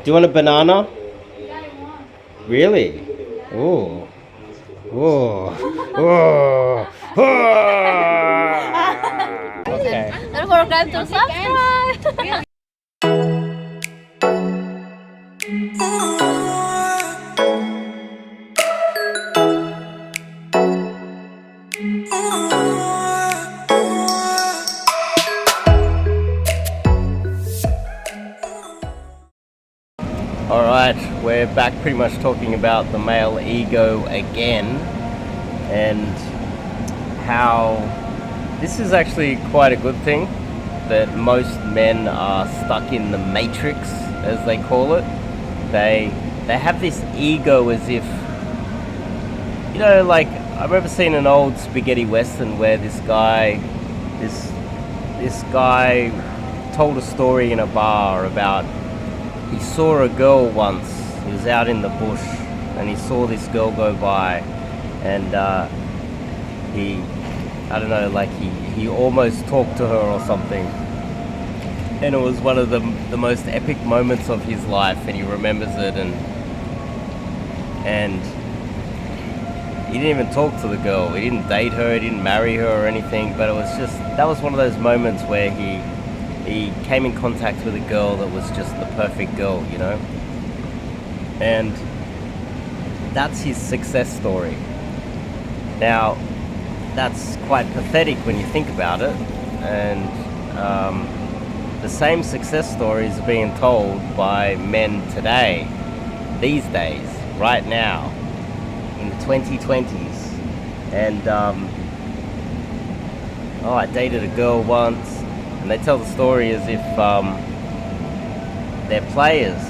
you want a banana? Really? Oh. Oh. Oh. Okay. Don't forget to subscribe. Alright, we're back pretty much talking about the male ego again, and how this is actually quite a good thing, that most men are stuck in the matrix, as they call it. They have this ego as if, you know, like, I remember seeing an old spaghetti western where this guy told a story in a bar about, he saw a girl once. He was out in the bush and he saw this girl go by, and he almost talked to her or something. And it was one of the most epic moments of his life, and he remembers it, and he didn't even talk to the girl. He didn't date her, he didn't marry her or anything, but it was just, that was one of those moments where he came in contact with a girl that was just the perfect girl, you know? And that's his success story. Now, that's quite pathetic when you think about it, and the same success stories are being told by men today, these days, right now, in the 2020s. And I dated a girl once, and they tell the story as if they're players.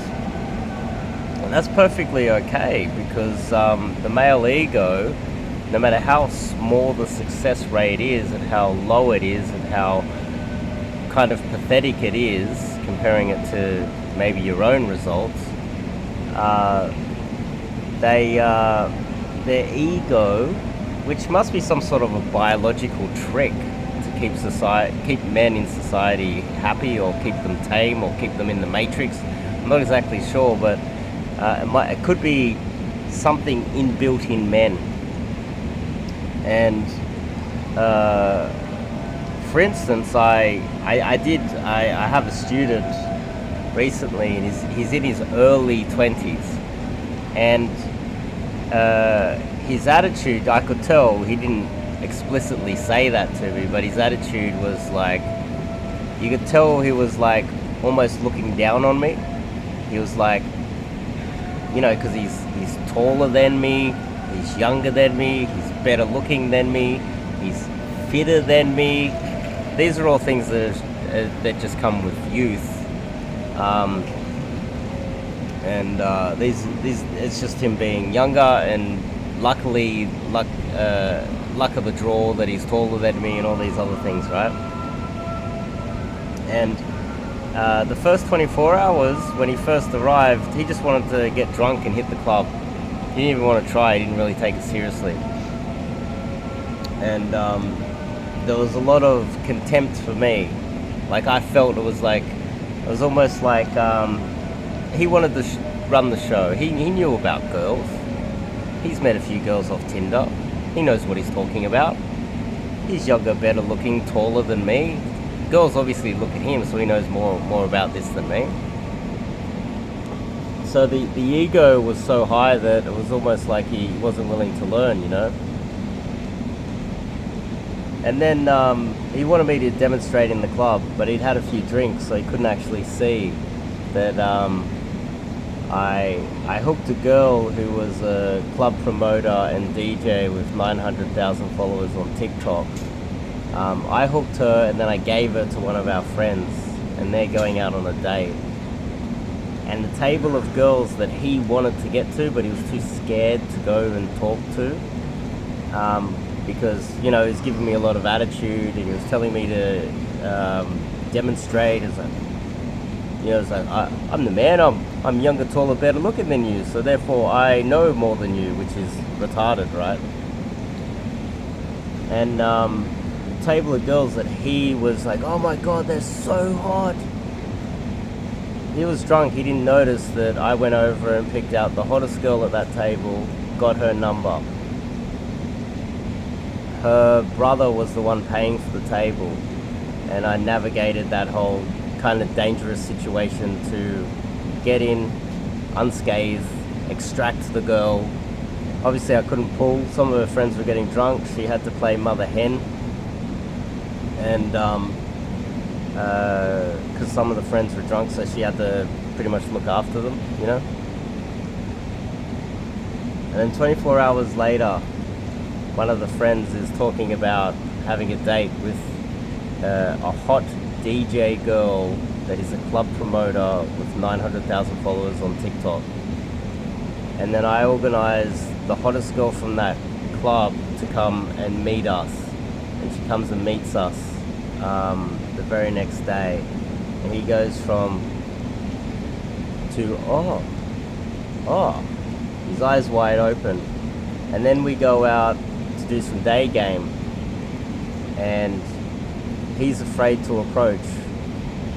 And that's perfectly okay, because the male ego, no matter how small the success rate is and how low it is and how kind of pathetic it is, comparing it to maybe your own results, their ego, which must be some sort of a biological trick to keep men in society happy, or keep them tame, or keep them in the matrix. I'm not exactly sure, but it could be something inbuilt in men. And for instance, I have a student recently, and he's in his early 20s, and his attitude, I could tell, he didn't explicitly say that to me, but his attitude was like, you could tell he was like almost looking down on me. He was like, you know, because he's taller than me, he's younger than me, he's better looking than me, he's fitter than me. These are all things that just come with youth, and these it's just him being younger, and luckily luck of the draw that he's taller than me, and all these other things, right? And the first 24 hours when he first arrived, he just wanted to get drunk and hit the club. He didn't even want to try. He didn't really take it seriously. And there was a lot of contempt for me. Like, I felt it was almost like he wanted to run the show. He knew about girls. He's met a few girls off Tinder. He knows what he's talking about. He's younger, better looking, taller than me. Girls obviously look at him, so he knows more about this than me. So the ego was so high that it was almost like he wasn't willing to learn, you know? And then he wanted me to demonstrate in the club, but he'd had a few drinks, so he couldn't actually see that I hooked a girl who was a club promoter and DJ with 900,000 followers on TikTok. I hooked her, and then I gave her to one of our friends, and they're going out on a date. And the table of girls that he wanted to get to, but he was too scared to go and talk to, because, you know, he was giving me a lot of attitude, and he was telling me to demonstrate as a, you know, it's like, I'm the man, I'm younger, taller, better looking than you, so therefore I know more than you, which is retarded, right? And table of girls that he was like, oh my god, they're so hot. he was drunk. He didn't notice that I went over and picked out the hottest girl at that table, got her number. Her brother was the one paying for the table, and I navigated that whole kind of dangerous situation to get in unscathed, extract the girl. Obviously I couldn't pull. Some of her friends were getting drunk. She had to play mother hen, and because some of the friends were drunk, so she had to pretty much look after them, you know. And then 24 hours later, one of the friends is talking about having a date with a hot DJ girl that is a club promoter with 900,000 followers on TikTok. And then I organized the hottest girl from that club to come and meet us. And she comes and meets us the very next day. And he goes from to, oh, his eyes wide open. And then we go out to do some day game. And he's afraid to approach,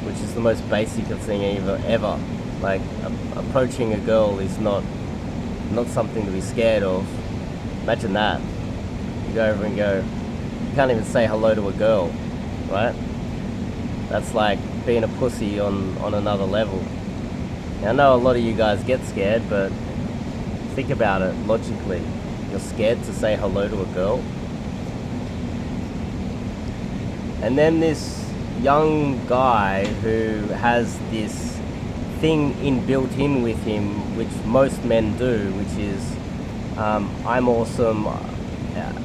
which is the most basic of thing ever. Like, approaching a girl is not something to be scared of. Imagine that. You go over and go, you can't even say hello to a girl, right? That's like being a pussy on another level. Now, I know a lot of you guys get scared, but think about it logically. You're scared to say hello to a girl? And then this young guy who has this thing inbuilt in with him, which most men do, which is, I'm awesome,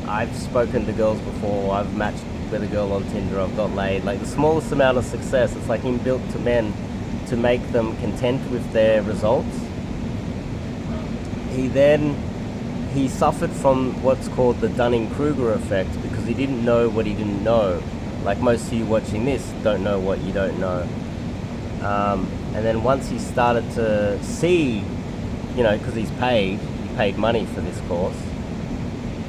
I've spoken to girls before, I've matched with a girl on Tinder, I've got laid. Like the smallest amount of success, it's like inbuilt to men to make them content with their results. He suffered from what's called the Dunning-Kruger effect because he didn't know what he didn't know. Like most of you watching this don't know what you don't know. And then once he started to see, you know, because he paid money for this course,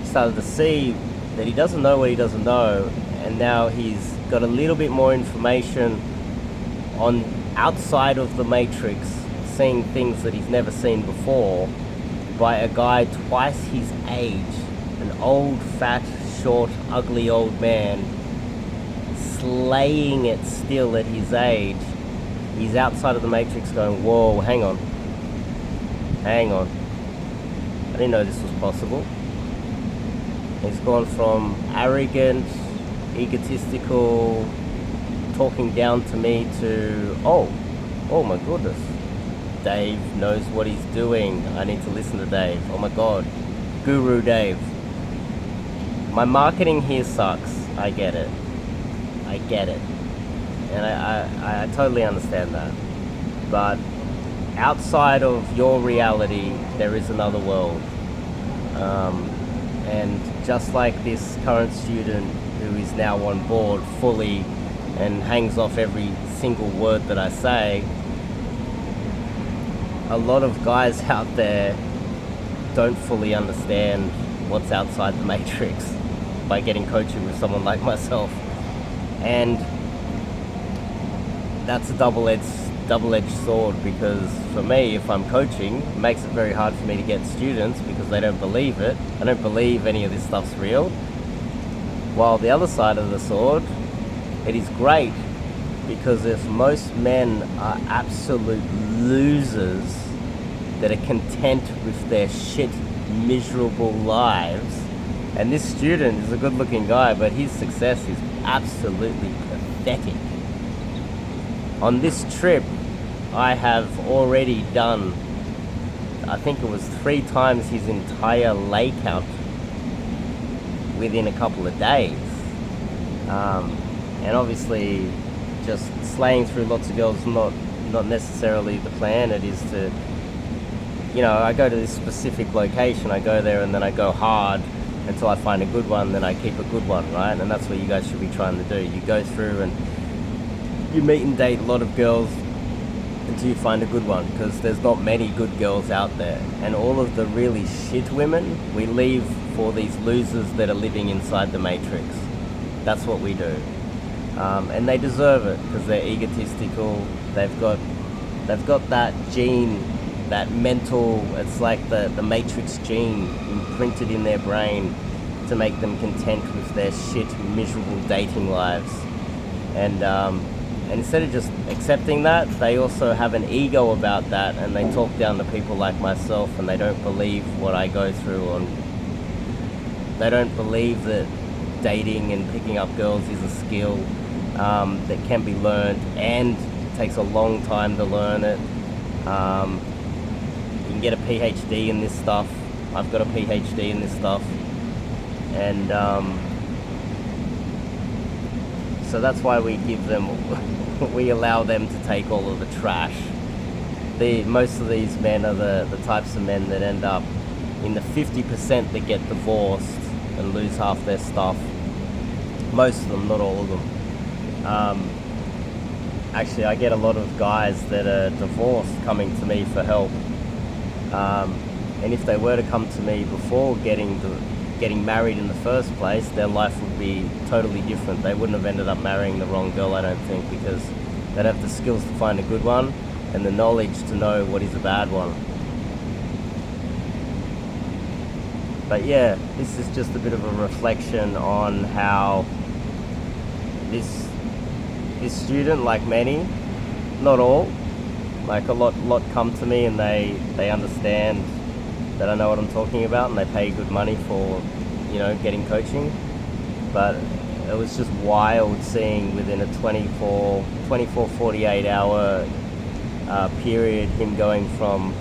he started to see that he doesn't know what he doesn't know, and now he's got a little bit more information on outside of the matrix, seeing things that he's never seen before by a guy twice his age, an old, fat, short, ugly old man, slaying it still at his age. He's outside of the matrix going, whoa, hang on. I didn't know this was possible. He's gone from arrogant, egotistical, talking down to me to, oh my goodness. Dave knows what he's doing. I need to listen to Dave. Oh my God. Guru Dave. My marketing here sucks. I get it. And I totally understand that. But outside of your reality, there is another world. And just like this current student who is now on board fully and hangs off every single word that I say, a lot of guys out there don't fully understand what's outside the matrix by getting coaching with someone like myself. And that's a double-edged sword, because for me, if I'm coaching, it makes it very hard for me to get students because they don't believe it. I don't believe any of this stuff's real. While the other side of the sword, it is great, because if most men are absolute losers that are content with their shit, miserable lives, and this student is a good-looking guy, but his success is absolutely pathetic. On this trip, I have already done, I think it was 3 times his entire lay count within a couple of days. And obviously, just slaying through lots of girls is not necessarily the plan. It is to, you know, I go to this specific location, I go there and then I go hard until I find a good one, then I keep a good one, right? And that's what you guys should be trying to do. You go through and you meet and date a lot of girls until you find a good one, because there's not many good girls out there. And all of the really shit women, we leave for these losers that are living inside the matrix. That's what we do. And they deserve it, because they're egotistical, they've got They've got that gene, that mental, it's like the Matrix gene imprinted in their brain to make them content with their shit, miserable dating lives. And instead of just accepting that, they also have an ego about that, and they talk down to people like myself, and they don't believe what I go through. They don't believe that dating and picking up girls is a skill that can be learned, and takes a long time to learn it. You can get a PhD in this stuff. I've got a PhD in this stuff. And so that's why we we allow them to take all of the trash. Most of these men are the types of men that end up in the 50% that get divorced and lose half their stuff. Most of them, not all of them. Actually, I get a lot of guys that are divorced coming to me for help. And if they were to come to me before getting married in the first place, their life would be totally different. They wouldn't have ended up marrying the wrong girl, I don't think, because they'd have the skills to find a good one and the knowledge to know what is a bad one. But yeah, this is just a bit of a reflection on how this student, like many, not all, like a lot come to me and they understand that I know what I'm talking about, and they pay good money for, getting coaching. But it was just wild seeing within a 24, 48 hour period him going from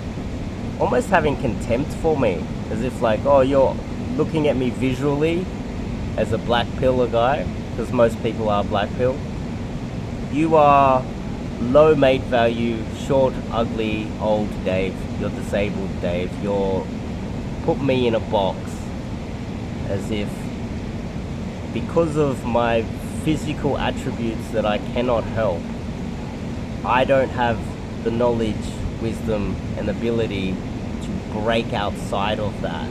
almost having contempt for me, as if like, oh, you're looking at me visually as a black pill guy, because most people are black pill. You are low mate value, short, ugly, old Dave. You're disabled Dave. You're put me in a box, as if because of my physical attributes that I cannot help, I don't have the knowledge, wisdom, and ability to break outside of that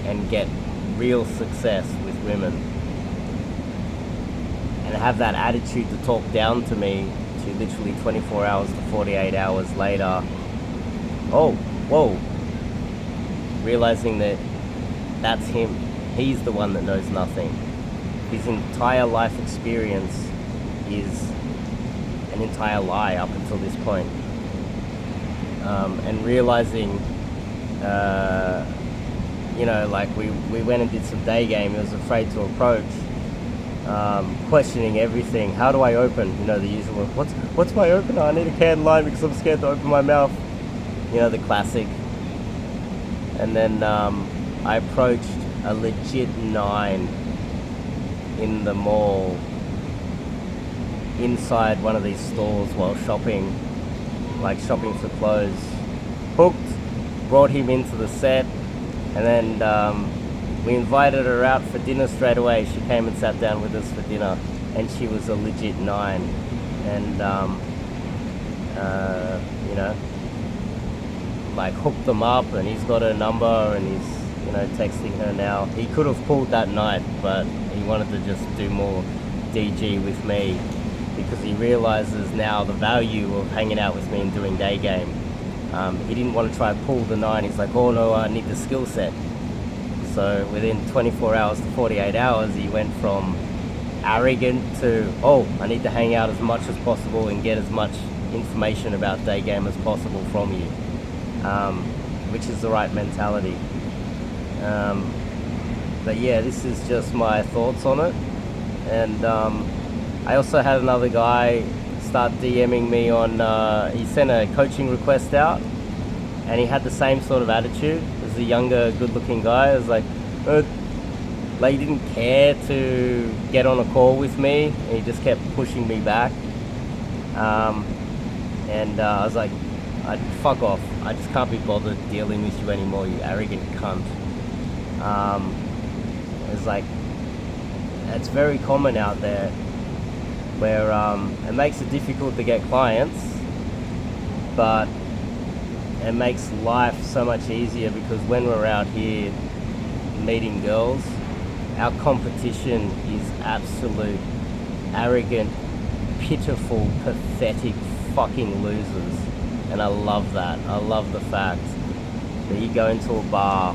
and get real success with women. And have that attitude to talk down to me to literally 24 hours to 48 hours later. Oh, whoa. Realizing that that's him. He's the one that knows nothing. His entire life experience is an entire lie up until this point. And realizing, like we went and did some day game. He was afraid to approach. Questioning everything. How do I open? The usual. What's my opener? I need a canned line because I'm scared to open my mouth. The classic. And then I approached a legit 9 in the mall, inside one of these stores while shopping for clothes. Hooked, brought him into the set, and then we invited her out for dinner straight away. She came and sat down with us for dinner, and she was a legit 9. And hooked them up, and he's got her number, and he's texting her now. He could have pulled that night, but he wanted to just do more DG with me, because he realizes now the value of hanging out with me and doing day game. He didn't want to try and pull the 9. He's like, oh no, I need the skill set. So within 24 hours to 48 hours, he went from arrogant to, oh, I need to hang out as much as possible and get as much information about day game as possible from you, which is the right mentality. But yeah, this is just my thoughts on it. And I also had another guy start DMing me on, he sent a coaching request out, and he had the same sort of attitude as the younger, good-looking guy. It was like he didn't care to get on a call with me. He just kept pushing me back. And I was like, fuck off. I just can't be bothered dealing with you anymore, you arrogant cunt. It's like, it's very common out there where it makes it difficult to get clients, but it makes life so much easier, because when we're out here meeting girls, our competition is absolute, arrogant, pitiful, pathetic, fucking losers. And I love that. I love the fact that you go into a bar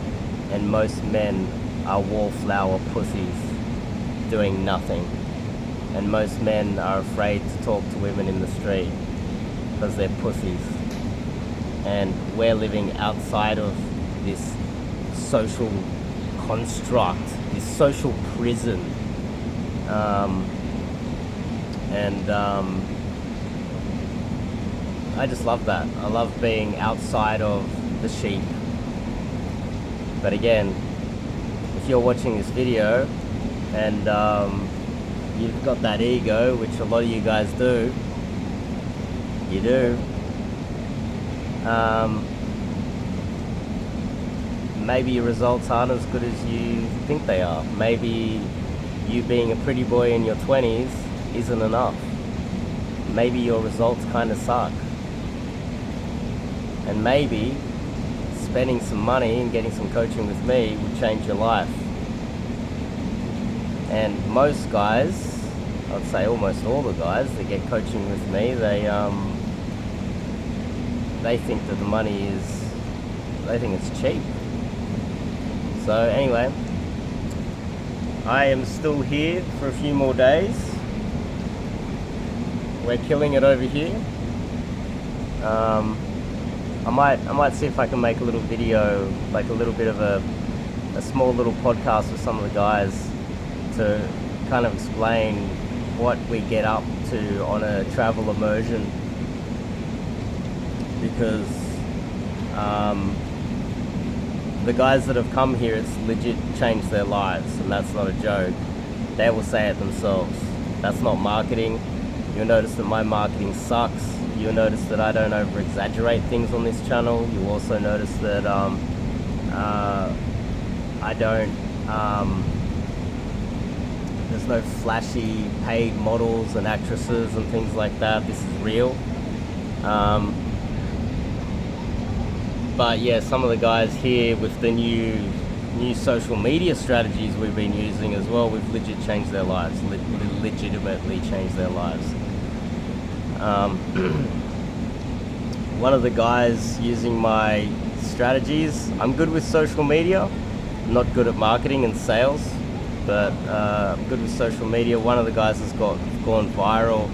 and most men are wallflower pussies doing nothing. And most men are afraid to talk to women in the street because they're pussies. And we're living outside of this social construct, this social prison. I just love that. I love being outside of the sheep. But again, if you're watching this video and you've got that ego, which a lot of you guys do, you do, maybe your results aren't as good as you think they are. Maybe you being a pretty boy in your 20s isn't enough. Maybe your results kind of suck. And maybe spending some money and getting some coaching with me will change your life. And most guys, I'd say almost all the guys that get coaching with me, they think that the money is, they think it's cheap. So anyway, I am still here for a few more days. We're killing it over here. I might see if I can make a little video, like a little bit of a small little podcast with some of the guys to kind of explain what we get up to on a travel immersion, because the guys that have come here, it's legit changed their lives, and that's not a joke. They will say it themselves. That's not marketing. You'll notice that my marketing sucks. You'll notice that I don't over exaggerate things on this channel. You'll also notice that I don't, there's no flashy paid models and actresses and things like that. This is real. But yeah, some of the guys here with the new social media strategies we've been using as well, we've legit changed their lives, legitimately changed their lives. One of the guys using my strategies, I'm good with social media, I'm not good at marketing and sales, but I'm good with social media. One of the guys has gone viral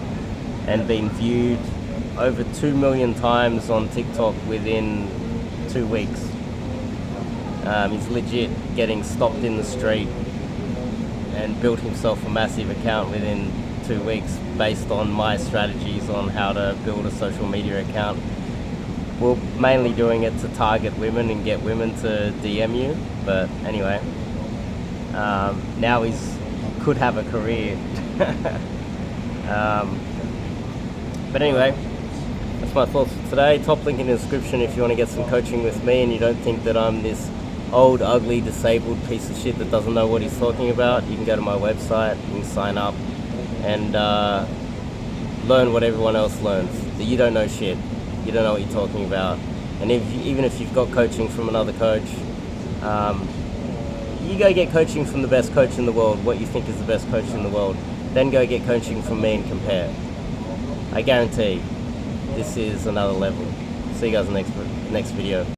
and been viewed over 2 million times on TikTok within 2 weeks. He's legit getting stopped in the street and built himself a massive account within 2 weeks based on my strategies on how to build a social media account. We're mainly doing it to target women and get women to DM you, but anyway, now he could have a career. But anyway, that's my thoughts for today. Top link in the description if you want to get some coaching with me and you don't think that I'm this old, ugly, disabled piece of shit that doesn't know what he's talking about. You can go to my website, you can sign up and learn what everyone else learns. That you don't know shit. You don't know what you're talking about. And even if you've got coaching from another coach, you go get coaching from the best coach in the world, what you think is the best coach in the world. Then go get coaching from me and compare. I guarantee this is another level. See you guys in the next video.